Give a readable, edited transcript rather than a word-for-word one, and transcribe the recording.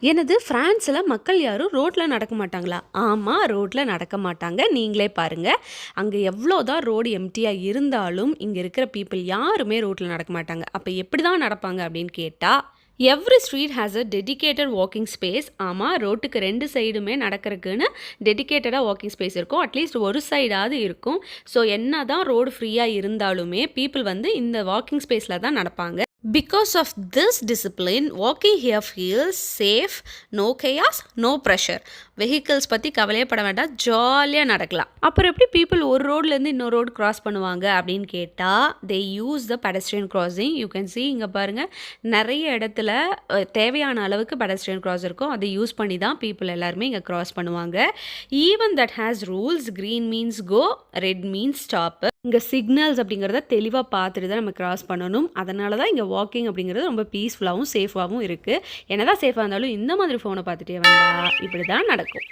எனது ஃப்ரான்ஸில் மக்கள் யாரும் ரோட்டில் நடக்க மாட்டாங்களா? ஆமாம், ரோட்டில் நடக்க மாட்டாங்க. நீங்களே பாருங்கள். அங்கே எவ்வளோ தான் ரோடு எம்டியாக இருந்தாலும் இங்கே இருக்கிற பீப்புள் யாருமே ரோட்டில் நடக்க மாட்டாங்க. அப்போ எப்படி தான் நடப்பாங்க அப்படின்னு கேட்டால், every street has a dedicated walking space. ஆமாம், ரோட்டுக்கு 2 சைடுமே நடக்கிறதுக்குன்னு டெடிகேட்டடாக வாக்கிங் ஸ்பேஸ் இருக்கும். அட்லீஸ்ட் ஒரு சைடாவது இருக்கும். ஸோ என்ன தான் ரோடு ஃப்ரீயாக இருந்தாலுமே பீப்புள் வந்து இந்த வாக்கிங் ஸ்பேஸில் தான் நடப்பாங்க. Because of this discipline, walking here feels safe, no chaos, no pressure. Vehicles பற்றி கவலையே பட வேண்டாம், ஜாலியாக நடக்கலாம். அப்புறம் எப்படி பீப்புள் ஒரு ரோட்லேருந்து இன்னொரு ரோடு கிராஸ் பண்ணுவாங்க அப்படின்னு கேட்டால், they use the pedestrian crossing. You can see இங்கே பாருங்கள், நிறைய இடத்துல தேவையான அளவுக்கு பெடஸ்ட்ரியன் கிராஸ் இருக்கும். அதை யூஸ் பண்ணி தான் பீப்புள் எல்லாருமே இங்கே கிராஸ் பண்ணுவாங்க. Even that has rules. Green means go, red means stop. இங்கே சிக்னல்ஸ் அப்படிங்கிறத தெளிவாக பார்த்துட்டு தான் நம்ம கிராஸ் பண்ணணும். அதனால தான் இங்கே வாக்கிங் அப்படிங்கிறது ரொம்ப பீஸ்ஃபுல்லாகவும் சேஃபாகவும் இருக்குது. என்னதான் சேஃபாக இருந்தாலும் இந்த மாதிரி ஃபோனை பார்த்துட்டே வந்தால் இப்படி தான் நடக்கும்.